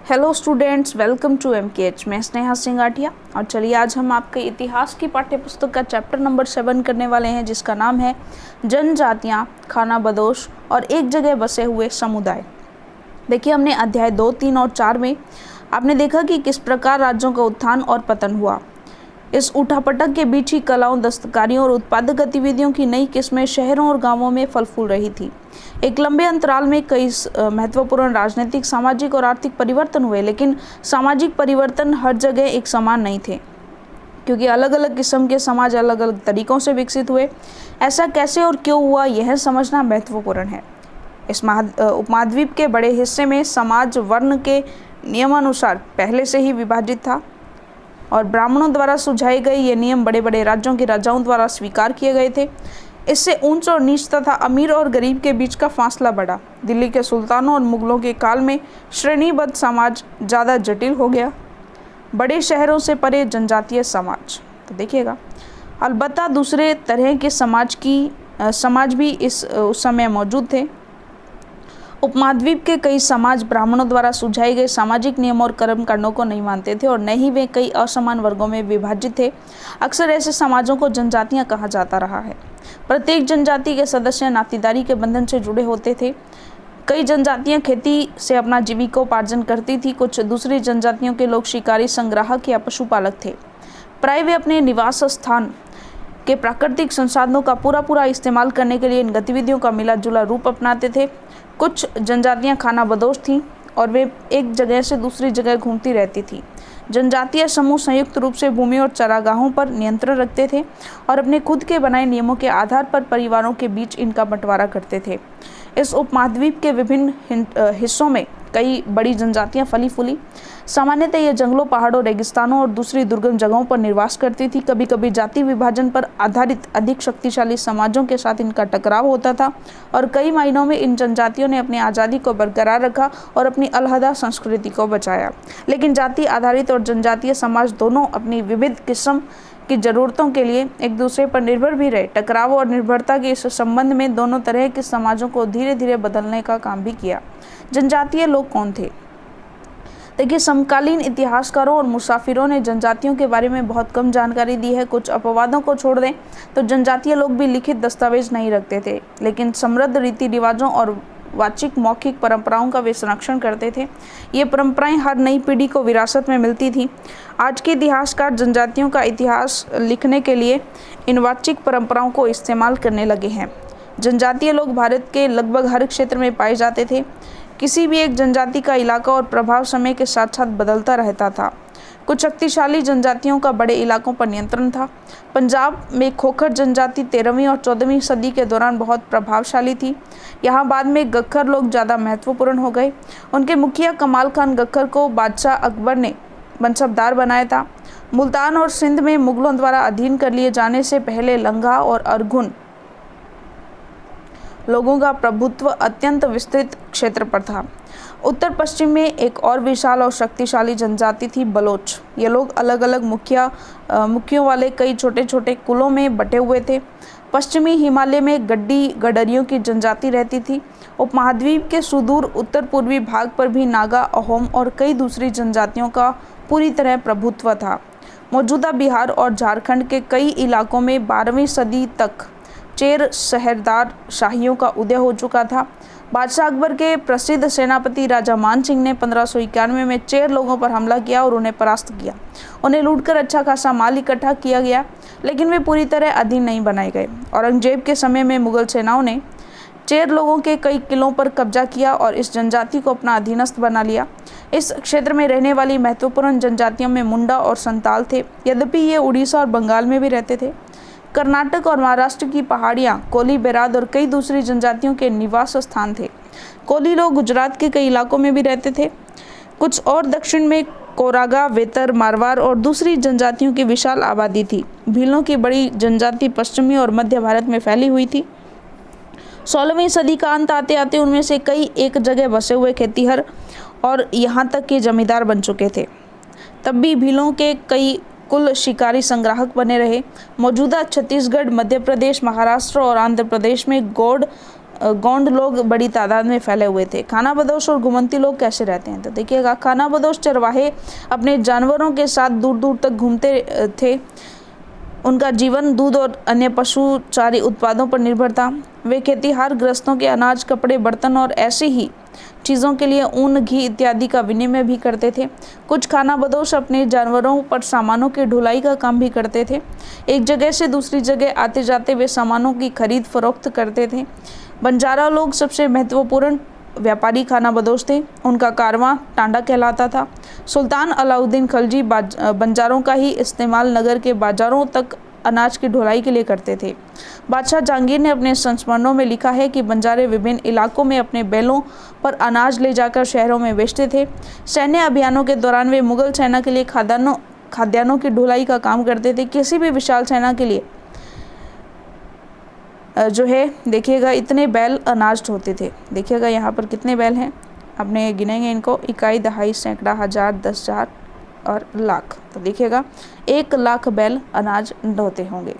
Hello students, welcome to MKH। मैं स्नेहा सिंगाठिया और चलिए आज हम आपके इतिहास की पाठ्यपुस्तक का चैप्टर नंबर 7 करने वाले हैं, जिसका नाम है जनजातियाँ, खानाबदोश और एक जगह बसे हुए समुदाय। देखिए, हमने अध्याय 2, 3 और 4 में आपने देखा कि किस प्रकार राज्यों का उत्थान और पतन हुआ। इस उठापटक के बीच ही कलाओं, दस्तकारियों और उत्पादक गतिविधियों की नई किस्में शहरों और गांवों में फल फूल रही थी। एक लंबे अंतराल में कई महत्वपूर्ण राजनीतिक, सामाजिक और आर्थिक परिवर्तन हुए, लेकिन सामाजिक परिवर्तन हर जगह एक समान नहीं थे, क्योंकि अलग अलग किस्म के समाज अलग अलग तरीकों से विकसित हुए। ऐसा कैसे और क्यों हुआ, यह समझना महत्वपूर्ण है। इस उपमहाद्वीप के बड़े हिस्से में समाज वर्ण के नियमानुसार पहले से ही विभाजित था और ब्राह्मणों द्वारा सुझाए गए ये नियम बड़े बड़े राज्यों के राजाओं द्वारा स्वीकार किए गए थे। इससे ऊंच और नीच तथा अमीर और गरीब के बीच का फासला बढ़ा। दिल्ली के सुल्तानों और मुगलों के काल में श्रेणीबद्ध समाज ज़्यादा जटिल हो गया, बड़े शहरों से परे जनजातीय समाज। तो देखिएगा, अलबत्ता दूसरे तरह के समाज भी उस समय मौजूद थे। उपमहाद्वीप के कई समाज ब्राह्मणों द्वारा सुझाए गए सामाजिक नियम और कर्म कांडों को नहीं मानते थे और न ही वे कई असमान वर्गों में विभाजित थे। अक्सर ऐसे समाजों को जनजातियां कहा जाता रहा है। प्रत्येक जनजाति के सदस्य नातीदारी के बंधन से जुड़े होते थे। कई जनजातियां खेती से अपना जीविकोपार्जन करती थी। कुछ दूसरी जनजातियों के लोग शिकारी, संग्राहक या पशुपालक थे। प्राय वे अपने निवास स्थान के प्राकृतिक संसाधनों का पूरा इस्तेमाल करने के लिए इन गतिविधियों का मिला जुला रूप अपनाते थे। कुछ जनजातियां खानाबदोश थीं और वे एक जगह से दूसरी जगह घूमती रहती थीं। जनजातीय समूह संयुक्त रूप से भूमि और चरागाहों पर नियंत्रण रखते थे और अपने खुद के बनाए नियमों के आधार पर परिवारों के बीच इनका बंटवारा करते थे। इस उपमहाद्वीप के विभिन्न हिस्सों में कई बड़ी जनजातियां फली फूली। सामान्यतः ये जंगलों, पहाड़ों, रेगिस्तानों और दूसरी दुर्गम जगहों पर निवास करती थी। कभी कभी जाति विभाजन पर आधारित अधिक शक्तिशाली समाजों के साथ इनका टकराव होता था और कई मायनों में इन जनजातियों ने अपनी आज़ादी को बरकरार रखा और अपनी अलहदा संस्कृति को बचाया। लेकिन जाति आधारित और जनजातीय समाज दोनों अपनी विविध किस्म की ज़रूरतों के लिए एक दूसरे पर निर्भर भी रहे। टकराव और निर्भरता के इस संबंध में दोनों तरह के समाजों को धीरे धीरे बदलने का काम भी किया। जनजातीय लोग कौन थे? देखिए, समकालीन इतिहासकारों और मुसाफिरों ने जनजातियों के बारे में बहुत कम जानकारी दी है। कुछ अपवादों को छोड़ दें तो जनजातीय लोग भी लिखित दस्तावेज नहीं रखते थे, लेकिन समृद्ध रीति रिवाजों और वाचिक मौखिक परंपराओं का वे संरक्षण करते थे। ये परंपराएं हर नई पीढ़ी को विरासत में मिलती थीं। आज के इतिहासकार जनजातियों का इतिहास लिखने के लिए इन वाचिक परंपराओं को इस्तेमाल करने लगे हैं। जनजातीय लोग भारत के लगभग हर क्षेत्र में पाए जाते थे। किसी भी एक जनजाति का इलाका और प्रभाव समय के साथ साथ बदलता रहता था। कुछ शक्तिशाली जनजातियों का बड़े इलाकों पर नियंत्रण था। पंजाब में खोखर जनजाति 13वीं और 14वीं सदी के दौरान बहुत प्रभावशाली थी। यहाँ बाद में गक्खर लोग ज़्यादा महत्वपूर्ण हो गए। उनके मुखिया कमाल खान गक्खर को बादशाह अकबर ने मनसबदार बनाया था। मुल्तान और सिंध में मुगलों द्वारा अधीन कर लिए जाने से पहले लंगा और अरगुन लोगों का प्रभुत्व अत्यंत विस्तृत क्षेत्र पर था। उत्तर पश्चिम में एक और विशाल और शक्तिशाली जनजाति थी बलोच। ये लोग अलग अलग मुखियों वाले कई छोटे छोटे कुलों में बटे हुए थे। पश्चिमी हिमालय में गड्डी गडरियों की जनजाति रहती थी। उपमहाद्वीप के सुदूर उत्तर पूर्वी भाग पर भी नागा, अहोम और कई दूसरी जनजातियों का पूरी तरह प्रभुत्व था। मौजूदा बिहार और झारखंड के कई इलाकों में 12वीं सदी तक चेर शहरदार शाहियों का उदय हो चुका था। बादशाह अकबर के प्रसिद्ध सेनापति राजा मान सिंह ने 1591 में चेर लोगों पर हमला किया और उन्हें परास्त किया। उन्हें लूटकर अच्छा खासा माल इकट्ठा किया गया, लेकिन वे पूरी तरह अधीन नहीं बनाए गए। औरंगजेब के समय में मुगल सेनाओं ने चेर लोगों के कई किलों पर कब्जा किया और इस जनजाति को अपना अधीनस्थ बना लिया। इस क्षेत्र में रहने वाली महत्वपूर्ण जनजातियों में मुंडा और संताल थे, यद्यपि ये उड़ीसा और बंगाल में भी रहते थे। कर्नाटक और महाराष्ट्र की पहाड़ियाँ कोली, बेराद और कई दूसरी जनजातियों के निवास स्थान थे। कोली लोग गुजरात के कई इलाकों में भी रहते थे। कुछ और दक्षिण में कोरागा, वेतर, मारवाड़ और दूसरी जनजातियों की विशाल आबादी थी। भीलों की बड़ी जनजाति पश्चिमी और मध्य भारत में फैली हुई थी। 16वीं सदी का अंत आते आते उनमें से कई एक जगह बसे हुए खेतीहर और यहाँ तक के जमींदार बन चुके थे। तब भी भीलों के कई कुल शिकारी संग्राहक बने रहे। मौजूदा छत्तीसगढ़, मध्य प्रदेश, महाराष्ट्र और आंध्र प्रदेश में गौड़ गोंड लोग बड़ी तादाद में फैले हुए थे। खाना बदोश और घुमंती लोग कैसे रहते हैं, तो देखिएगा, खाना बदोश चरवाहे अपने जानवरों के साथ दूर दूर तक घूमते थे। उनका जीवन दूध और अन्य पशुचारी उत्पादों पर निर्भर था। वे खेतीहार ग्रस्तों के अनाज, कपड़े, बर्तन और ऐसी ही चीज़ों के लिए ऊन, घी इत्यादि का विनिमय भी करते थे। कुछ खाना बदोश अपने जानवरों पर सामानों की ढुलाई का काम भी करते थे। एक जगह से दूसरी जगह आते जाते वे सामानों की खरीद फरोख्त करते थे। बंजारा लोग सबसे महत्वपूर्ण व्यापारी खाना बदोश थे। उनका कारवां टांडा कहलाता था। सुल्तान अलाउद्दीन खलजी बंजारों का ही इस्तेमाल नगर के बाजारों तक अनाज की ढुलाई के लिए करते थे। बादशाह जहांगीर ने अपने संस्मरणों में लिखा है कि बंजारे विभिन्न इलाकों में अपने बैलों पर अनाज ले जाकर शहरों में बेचते थे। सैन्य अभियानों के दौरान वे मुगल सेना के लिए खाद्यान्नों की ढुलाई का काम करते थे। किसी भी विशाल सेना के लिए जो है देखिएगा इतने बैल अनाज ढोते थे। देखिएगा यहाँ पर कितने बैल हैं, आपने गिनेंगे इनको, इकाई, दहाई, सैकड़ा, हजार, 10,000 और लाख। तो देखिएगा 1 लाख बैल अनाज ढोते होंगे।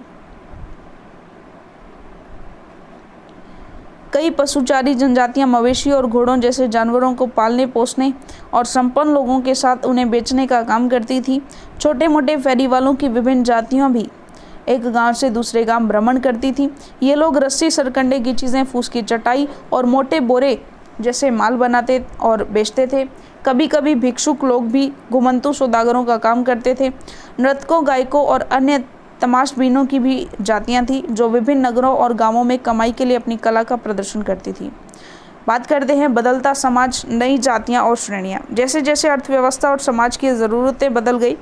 कई पशुचारी जनजातियां मवेशी और घोड़ों जैसे जानवरों को पालने, पोसने और संपन्न लोगों के साथ उन्हें बेचने का काम करती थी। छोटे मोटे फेरी वालों की विभिन्न जातियां भी एक गांव से दूसरे गांव भ्रमण करती थी। ये लोग रस्सी, सरकंडे की चीज़ें, फूस की चटाई और मोटे बोरे जैसे माल बनाते और बेचते थे। कभी कभी भिक्षुक लोग भी घुमंतू सौदागरों का काम करते थे। नर्तकों, गायकों और अन्य तमाशबीनों की भी जातियां थी जो विभिन्न नगरों और गांवों में कमाई के लिए अपनी कला का प्रदर्शन करती थी। बात करते हैं बदलता समाज, नई जातियां और श्रेणियां। जैसे जैसे अर्थव्यवस्था और समाज की ज़रूरतें बदल गई,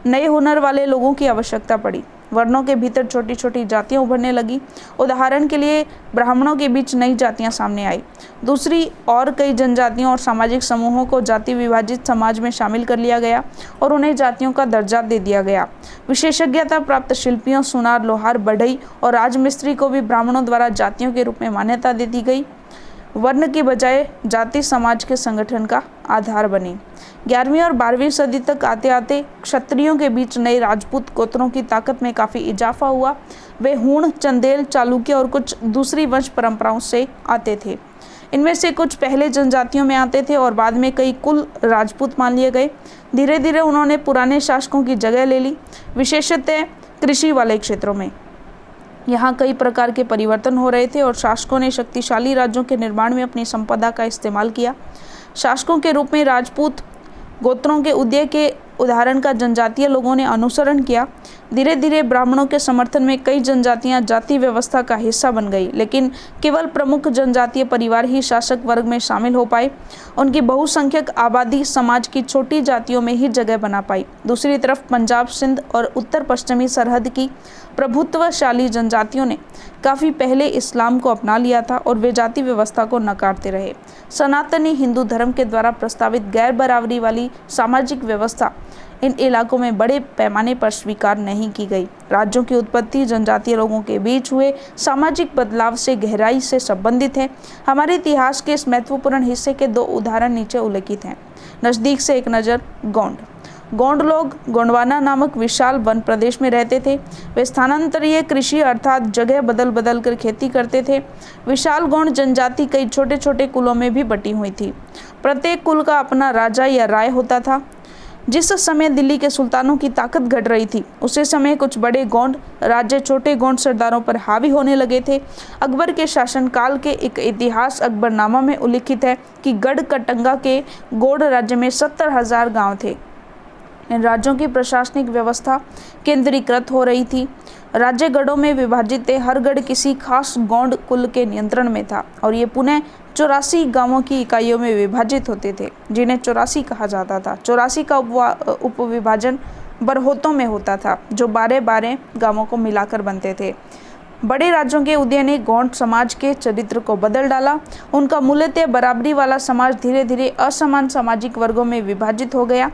नए हुनर वाले लोगों की आवश्यकता पड़ी। वर्णों के भीतर छोटी छोटी जातियां उभरने लगी। उदाहरण के लिए ब्राह्मणों के बीच नई जातियां सामने आई। दूसरी और कई जनजातियों और सामाजिक समूहों को जाति विभाजित समाज में शामिल कर लिया गया और उन्हें जातियों का दर्जा दे दिया गया। विशेषज्ञता प्राप्त शिल्पियों, सुनार, लोहार, बढ़ई और राजमिस्त्री को भी ब्राह्मणों द्वारा जातियों के रूप में मान्यता दे दी गई। वर्ण की बजाय जाति समाज के संगठन का आधार बनी। 11वीं और 12वीं सदी तक आते आते क्षत्रियों के बीच नए राजपूत गोत्रों की ताकत में काफ़ी इजाफा हुआ। वे हूण, चंदेल, चालुक्य और कुछ दूसरी वंश परंपराओं से आते थे। इनमें से कुछ पहले जनजातियों में आते थे और बाद में कई कुल राजपूत मान लिए गए। धीरे धीरे उन्होंने पुराने शासकों की जगह ले ली, विशेषतः कृषि वाले क्षेत्रों में। यहाँ कई प्रकार के परिवर्तन हो रहे थे और शासकों ने शक्तिशाली राज्यों के निर्माण में अपनी संपदा का इस्तेमाल किया। शासकों के रूप में राजपूत गोत्रों के उदय के उदाहरण का जनजातीय लोगों ने अनुसरण किया। धीरे धीरे ब्राह्मणों के समर्थन में कई जनजातियां जाति व्यवस्था का हिस्सा बन गई, लेकिन केवल प्रमुख जनजातीय परिवार ही शासक वर्ग में शामिल हो पाए। उनकी बहुसंख्यक आबादी समाज की छोटी जातियों में ही जगह बना पाई। दूसरी तरफ पंजाब, सिंध और उत्तर पश्चिमी सरहद की प्रभुत्वशाली जनजातियों ने काफ़ी पहले इस्लाम को अपना लिया था और वे जाति व्यवस्था को नकारते रहे। सनातनी हिंदू धर्म के द्वारा प्रस्तावित गैर बराबरी वाली सामाजिक व्यवस्था इन इलाकों में बड़े पैमाने पर स्वीकार नहीं की गई। राज्यों की उत्पत्ति जनजातीय लोगों के बीच हुए सामाजिक बदलाव से गहराई से संबंधित है। हमारे इतिहास के इस महत्वपूर्ण हिस्से के 2 उदाहरण नीचे उल्लेखित हैं। नज़दीक से एक नज़र, गोंड। गोंड लोग गोंडवाना नामक विशाल वन प्रदेश में रहते थे। वे स्थानांतरीय कृषि अर्थात जगह बदल बदल कर खेती करते थे। विशाल गोंड जनजाति कई छोटे छोटे कुलों में भी बटी हुई थी। प्रत्येक कुल का अपना राजा या राय होता था। जिस समय दिल्ली के सुल्तानों की ताकत घट रही थी, उसी समय कुछ बड़े गोंड राज्य छोटे गोंड सरदारों पर हावी होने लगे थे। अकबर के शासनकाल के एक इतिहास अकबरनामा में उल्लिखित है कि गढ़ कटंगा के गोंड राज्य में 70,000 गांव थे। इन राज्यों की प्रशासनिक व्यवस्था केंद्रीकृत हो रही थी। राज्य गढ़ों में विभाजित थे। हर गढ़ किसी खास गोंड कुल के नियंत्रण में था और ये पुनः 84 गांवों की इकाइयों में विभाजित होते थे, जिन्हें 84 कहा जाता था। 84 का उपविभाजन बरहोतों में होता था, जो 12-12 गांवों को मिलाकर बनते थे। बड़े राज्यों के उदय ने गोंड समाज के चरित्र को बदल डाला। उनका मूलतः बराबरी वाला समाज धीरे धीरे असमान सामाजिक वर्गों में विभाजित हो गया।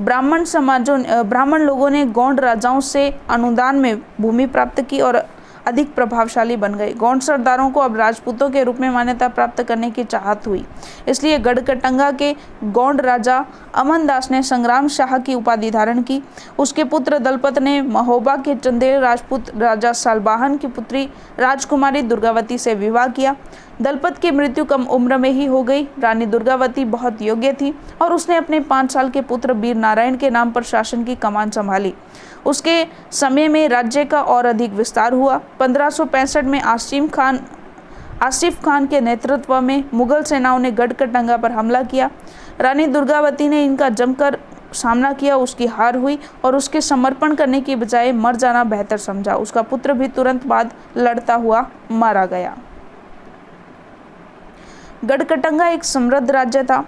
ब्राह्मण लोगों ने गोंड राजाओं से अनुदान में भूमि प्राप्त की और अधिक प्रभावशाली बन गए। गोंड सरदारों को अब राजपूतों के रूप में मान्यता प्राप्त करने की चाहत हुई। इसलिए गढ़कटंगा के गोंड राजा अमनदास ने संग्राम शाह की उपाधि धारण की। उसके पुत्र दलपत ने महोबा के चंदेल राजपूत राजा सालबाहन की पुत्री राजकुमारी दुर्गावती से विवाह किया। दलपत की मृत्यु कम उम्र में ही हो गई। रानी दुर्गावती बहुत योग्य थी और उसने अपने 5 साल के पुत्र वीर नारायण के नाम पर शासन की कमान संभाली। उसके समय में राज्य का और अधिक विस्तार हुआ। 1565 में आसिफ खान के नेतृत्व में मुगल सेनाओं ने गढ़कटंगा पर हमला किया। रानी दुर्गावती ने इनका जमकर सामना किया। उसकी हार हुई और उसके समर्पण करने की बजाय मर जाना बेहतर समझा। उसका पुत्र भी तुरंत बाद लड़ता हुआ मारा गया। गढ़कटंगा एक समृद्ध राज्य था।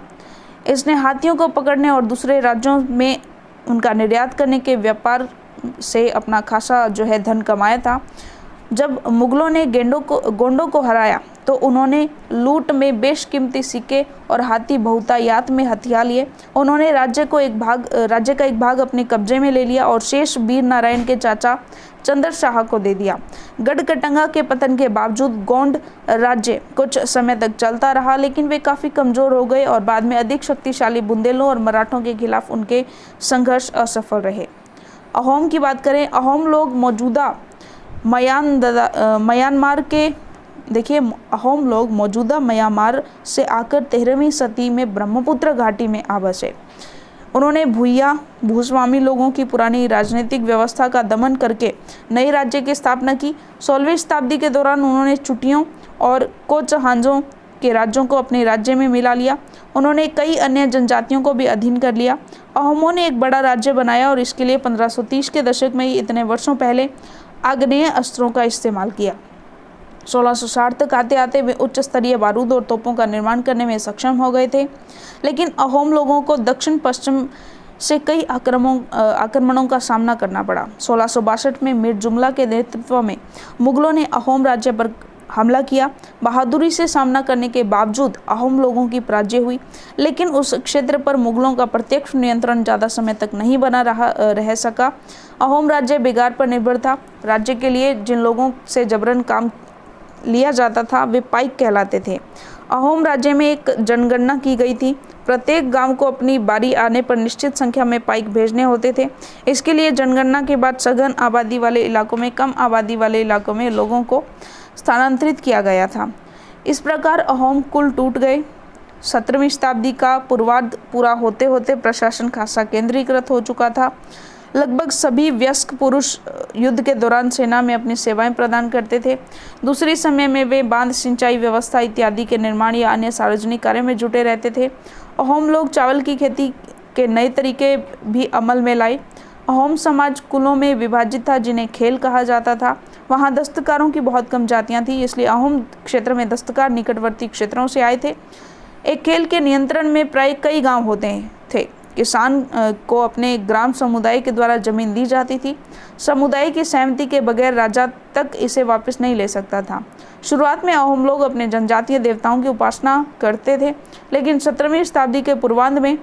इसने हाथियों को पकड़ने और दूसरे राज्यों में उनका निर्यात करने के व्यापार से अपना खासा धन कमाया था। जब मुगलों ने गोंडों को हराया तो उन्होंने लूट में बेशकीमती सिक्के और हाथी बहुतायत में हथियार लिए। उन्होंने राज्य का एक भाग अपने कब्जे में ले लिया और शेष वीर नारायण के चाचा चंद्र शाह को दे दिया। गढ़कटंगा के पतन के बावजूद गोंड राज्य कुछ समय तक चलता रहा, लेकिन वे काफ़ी कमज़ोर हो गए और बाद में अधिक शक्तिशाली बुंदेलों और मराठों के खिलाफ उनके संघर्ष असफल रहे। अहोम की बात करें, अहोम लोग मौजूदा म्यांमार से आकर 13वीं सदी में ब्रह्मपुत्र घाटी में आ बसे। उन्होंने भूस्वामी लोगों की पुरानी राजनीतिक व्यवस्था का दमन करके नए राज्य की स्थापना की। 16वीं शताब्दी के दौरान उन्होंने चुटियों और कोचहांजों के राज्यों को अपने राज्य में मिला लिया। उन्होंने कई अन्य जनजातियों को भी अधीन कर लिया। अहोमों ने एक बड़ा राज्य बनाया और इसके लिए 1530 के दशक में ही इतने वर्षों पहले आग्नेय अस्त्रों का इस्तेमाल किया। 1660 तक आते आते वे उच्च स्तरीय बारूद और तोपों का निर्माण करने में सक्षम हो गए थे, लेकिन अहोम लोगों को दक्षिण पश्चिम से कई आक्रमणों का सामना करना पड़ा। 1662 में मीर जुमला के नेतृत्व में मुगलों ने अहोम राज्य पर हमला किया। बहादुरी से सामना करने के बावजूद अहोम लोगों की पराजय हुई, लेकिन उस क्षेत्र पर मुगलों का प्रत्यक्ष नियंत्रण ज़्यादा समय तक नहीं बना रह सका। अहोम राज्य बिगाड़ पर निर्भर था। राज्य के लिए जिन लोगों से जबरन काम लिया जाता था वे पाइक कहलाते थे। अहोम राज्य में एक जनगणना की गई थी। प्रत्येक गांव को अपनी बारी आने पर निश्चित संख्या में पाइक भेजने होते थे। इसके लिए जनगणना के बाद सघन आबादी वाले इलाकों में कम आबादी वाले इलाकों में लोगों को स्थानांतरित किया गया था। इस प्रकार अहोम कुल टूट गए। 17वीं शताब्दी का पूर्वार्ध पूरा होते होते प्रशासन खासा केंद्रीकृत हो चुका था। लगभग सभी वयस्क पुरुष युद्ध के दौरान सेना में अपनी सेवाएं प्रदान करते थे। दूसरे समय में वे बांध, सिंचाई व्यवस्था इत्यादि के निर्माण या अन्य सार्वजनिक कार्यों में जुटे रहते थे। अहोम लोग चावल की खेती के नए तरीके भी अमल में लाए। अहोम समाज कुलों में विभाजित था जिन्हें खेल कहा जाता था। वहाँ दस्तकारों की बहुत कम जातियाँ थीं, इसलिए अहोम क्षेत्र में दस्तकार निकटवर्ती क्षेत्रों से आए थे। एक खेल के नियंत्रण में प्राय कई गांव होते थे। किसान को अपने ग्राम समुदाय के द्वारा जमीन दी जाती थी। समुदाय की सहमति के बगैर राजा तक इसे वापस नहीं ले सकता था। शुरुआत में अहोम लोग अपने जनजातीय देवताओं की उपासना करते थे, लेकिन 17वीं शताब्दी के पूर्वार्ध में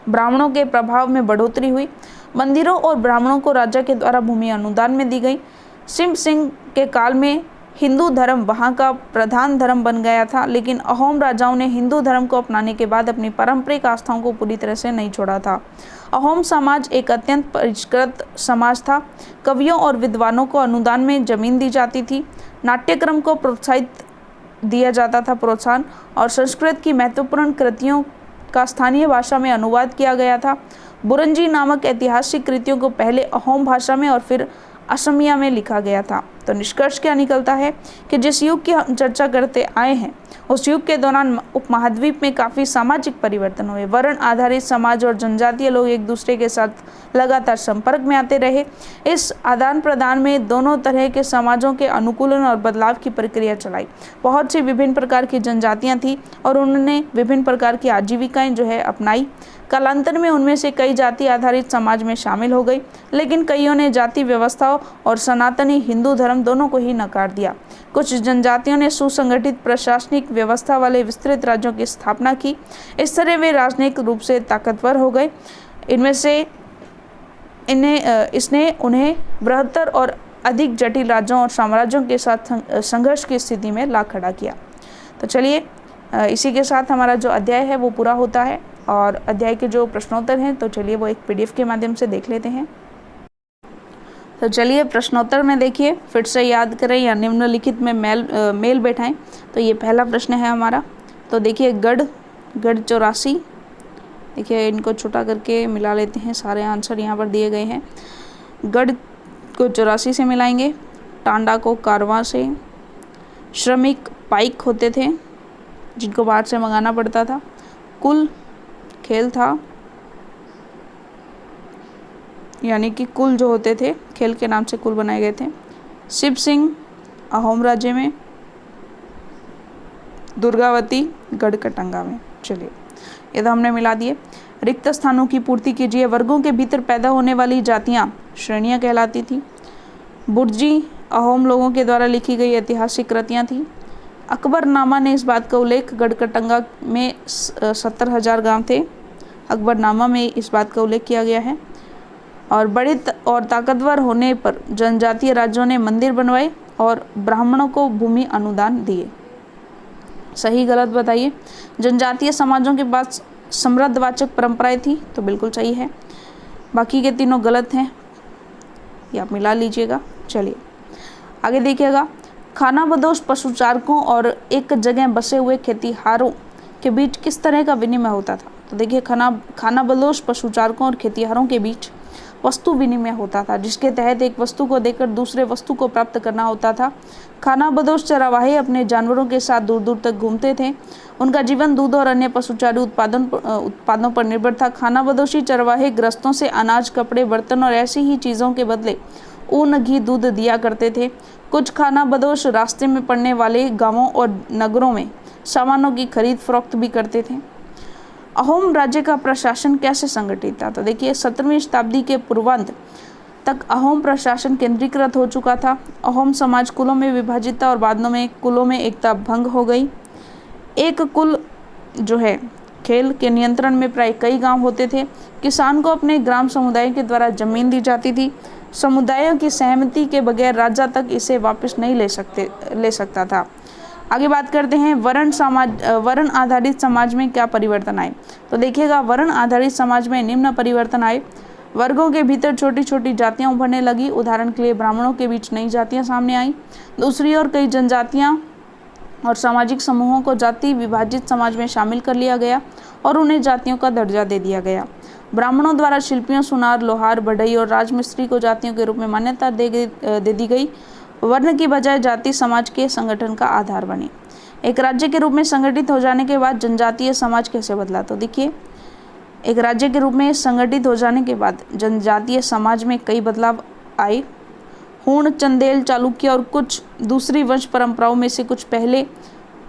ब्राह्मणों के प्रभाव में बढ़ोतरी हुई। मंदिरों और ब्राह्मणों को राजा के द्वारा भूमि अनुदान में दी गई। सिम सिंह के काल में हिंदू धर्म वहाँ का प्रधान धर्म बन गया था, लेकिन अहोम राजाओं ने हिंदू धर्म को अपनाने के बाद अपनी पारंपरिक आस्थाओं को पूरी तरह से नहीं छोड़ा था। अहोम समाज एक अत्यंत परिष्कृत समाज था। कवियों और विद्वानों को अनुदान में जमीन दी जाती थी। नाट्यक्रम को प्रोत्साहित दिया जाता था प्रोत्साहन, और संस्कृत की महत्वपूर्ण कृतियों का स्थानीय भाषा में अनुवाद किया गया था। बुरंजी नामक ऐतिहासिक कृतियों को पहले अहोम भाषा में और फिर असमिया में लिखा गया था। तो निष्कर्ष क्या निकलता है कि जिस युग की हम चर्चा करते आए हैं उस युग के दौरान उपमहाद्वीप में काफ़ी सामाजिक परिवर्तन हुए। वर्ण आधारित समाज और जनजातीय लोग एक दूसरे के साथ लगातार संपर्क में आते रहे। इस आदान प्रदान में दोनों तरह के समाजों के अनुकूलन और बदलाव की प्रक्रिया चलाई। बहुत सी विभिन्न प्रकार की जनजातियाँ थीं और उन्होंने विभिन्न प्रकार की आजीविकाएँ अपनाई। कालांतर में उनमें से कई जाति आधारित समाज में शामिल हो गई, लेकिन कईयों ने जाति व्यवस्था और सनातनी हिंदू धर्म दोनों को ही नकार दिया। कुछ जनजातियों ने सुसंगठित प्रशासनिक व्यवस्था वाले विस्तृत राज्यों की स्थापना की। इस तरह वे राजनीतिक रूप से ताकतवर हो गए। इसने उन्हें बृहत्तर और अधिक जटिल राज्यों और साम्राज्यों के साथ संघर्ष की स्थिति में ला खड़ा किया। तो चलिए, इसी के साथ हमारा जो अध्याय है वो पूरा होता है, और अध्याय के जो प्रश्नोत्तर हैं तो चलिए वो एक PDF के माध्यम से देख लेते हैं। तो चलिए प्रश्नोत्तर में देखिए, फिर से याद करें या निम्नलिखित में मेल बैठाएं। तो ये पहला प्रश्न है हमारा। तो देखिए गढ़ 84, देखिए इनको छोटा करके मिला लेते हैं, सारे आंसर यहाँ पर दिए गए हैं। गढ़ को 84 से मिलाएंगे, टांडा को कारवां से, श्रमिक पाइक होते थे जिनको बाहर से मंगाना पड़ता था, कुल खेल था, यानी कि कुल जो होते थे खेल के नाम से कुल बनाए गए थे। शिव सिंह अहोम राज्य में, दुर्गावती गढ़कटंगा में। चलिए ये तो हमने मिला दिए। रिक्त स्थानों की पूर्ति कीजिए। वर्गों के भीतर पैदा होने वाली जातियां श्रेणियां कहलाती थी। बुर्जी अहोम लोगों के द्वारा लिखी गई ऐतिहासिक कृतियां थी। अकबरनामा ने इस बात का उल्लेख, गढ़कटंगा में 70,000 गांव थे। अकबरनामा में इस बात का उल्लेख किया गया है। और बड़े और ताकतवर होने पर जनजातीय राज्यों ने मंदिर बनवाए और ब्राह्मणों को भूमि अनुदान दिए। सही गलत बताइए। जनजातीय समाजों के पास समृद्धवाचक परंपराएं थी, तो बिल्कुल सही है। बाकी के तीनों गलत हैं, ये आप मिला लीजिएगा। चलिए आगे देखिएगा। खानाबदोश पशुचारकों और एक जगह बसे हुए खेतिहारों के बीच किस तरह का विनिमय होता था? तो देखिए खानाबदोश पशुचारकों और खेतिहारों के बीच वस्तु विनिमय होता था, जिसके तहत एक वस्तु को देकर दूसरे वस्तु को प्राप्त करना होता था। खानाबदोश चरवाहे अपने जानवरों के साथ दूर दूर तक घूमते थे। उनका जीवन दूध और अन्य पशुचारू उत्पादों पर निर्भर था। खानाबदोशी चरवाहे ग्रस्तों से अनाज, कपड़े, बर्तन और ऐसी ही चीज़ों के बदले ऊन, घी, दूध दिया करते थे। कुछ खानाबदोश रास्ते में पड़ने वाले गांवों और नगरों में सामानों की खरीद फरोख्त भी करते थे। अहोम राज्य का प्रशासन कैसे संगठित था? तो देखिए 17वीं शताब्दी के पूर्वांत तक अहोम प्रशासन केंद्रीकृत हो चुका था। अहोम समाज कुलों में विभाजित था और बाद में कुलों में एकता भंग हो गई। एक कुल जो है खेल के नियंत्रण में प्राय कई गांव होते थे। किसान को अपने ग्राम समुदाय के द्वारा जमीन दी जाती थी। समुदायों की सहमति के बगैर राजा तक इसे वापस नहीं ले सकता था। आगे बात करते हैं वर्ण आधारित समाज में क्या परिवर्तन आए? तो देखिएगा वर्ण आधारित समाज में निम्न परिवर्तन आए। वर्गों के भीतर छोटी छोटी जातियां उभरने लगी। उदाहरण के लिए ब्राह्मणों के बीच नई जातियां सामने आई। दूसरी ओर कई जनजातियां और सामाजिक समूहों को जाति विभाजित समाज में शामिल कर लिया गया और उन्हें जातियों का दर्जा दे दिया गया। ब्राह्मणों द्वारा शिल्पियों, सुनार, लोहार, बढ़ई और राजमिस्त्री को जातियों के रूप में मान्यता दे दी गई। वर्ण की बजाय जाति समाज के संगठन का आधार बनी। एक राज्य के रूप में संगठित हो जाने के बाद जनजातीय समाज कैसे बदला? तो देखिए एक राज्य के रूप में संगठित हो जाने के बाद जनजातीय समाज में कई बदलाव आए। हूण, चंदेल, चालुक्य और कुछ दूसरी वंश परंपराओं में से कुछ पहले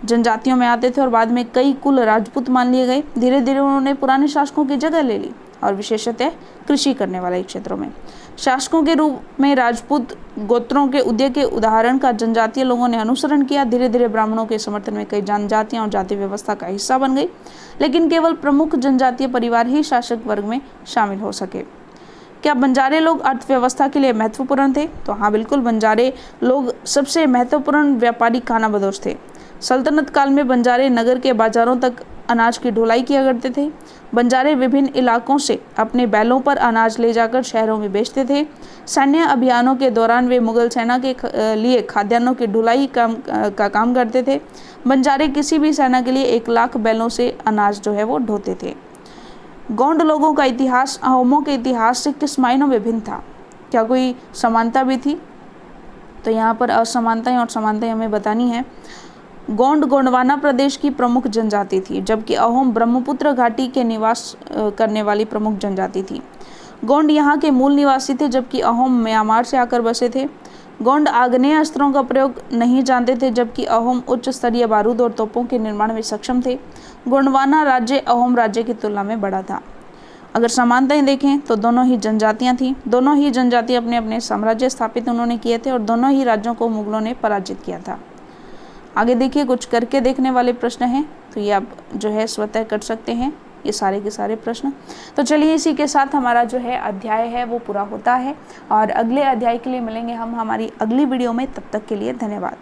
जनजातियों में आते थे और बाद में कई कुल राजपूत मान लिए गए। धीरे धीरे उन्होंने पुराने शासकों की जगह ले ली और विशेषतः कृषि करने वाले क्षेत्रों में शासकों के रूप में राजपूत गोत्रों के उदय के उदाहरण का जनजातीय लोगों ने अनुसरण किया। धीरे धीरे ब्राह्मणों के समर्थन में कई जनजातियां और जाति व्यवस्था का हिस्सा बन गई, लेकिन केवल प्रमुख जनजातीय परिवार ही शासक वर्ग में शामिल हो सके। क्या बंजारे लोग अर्थव्यवस्था के लिए महत्वपूर्ण थे? तो हाँ बिल्कुल, बंजारे लोग सबसे महत्वपूर्ण व्यापारी खानाबदोश थे। सल्तनत काल में बंजारे नगर के बाजारों तक अनाज की ढुलाई किया करते थे। बंजारे विभिन्न इलाकों से अपने बैलों पर अनाज ले जाकर शहरों में बेचते थे। सैन्य अभियानों के दौरान वे मुगल सेना के लिए खाद्यान्नों की ढुलाई का काम करते थे। बंजारे किसी भी सेना के लिए 1 लाख बैलों से अनाज जो है वो ढोते थे। गोंड लोगों का इतिहास अहोमों के इतिहास से किस मायनों में भिन्न था? क्या कोई समानता भी थी? तो यहाँ पर असमानताएं और समानताएं हमें बतानी है। गोंड गोंडवाना प्रदेश की प्रमुख जनजाति थी, जबकि अहोम ब्रह्मपुत्र घाटी के निवास करने वाली प्रमुख जनजाति थी। गोंड यहाँ के मूल निवासी थे, जबकि अहोम म्यांमार से आकर बसे थे। गोंड आग्नेय अस्त्रों का प्रयोग नहीं जानते थे, जबकि अहोम उच्च स्तरीय बारूद और तोपों के निर्माण में सक्षम थे। गोंडवाना राज्य अहोम राज्य की तुलना में बड़ा था। अगर समानताएं देखें तो दोनों ही जनजातियां थीं। दोनों ही जनजाति अपने अपने साम्राज्य स्थापित उन्होंने किए थे और दोनों ही राज्यों को मुगलों ने पराजित किया था। आगे देखिए कुछ करके देखने वाले प्रश्न हैं, तो ये आप जो है स्वतः कर सकते हैं ये सारे के सारे प्रश्न। तो चलिए इसी के साथ हमारा जो है अध्याय है वो पूरा होता है और अगले अध्याय के लिए मिलेंगे हम हमारी अगली वीडियो में। तब तक के लिए धन्यवाद।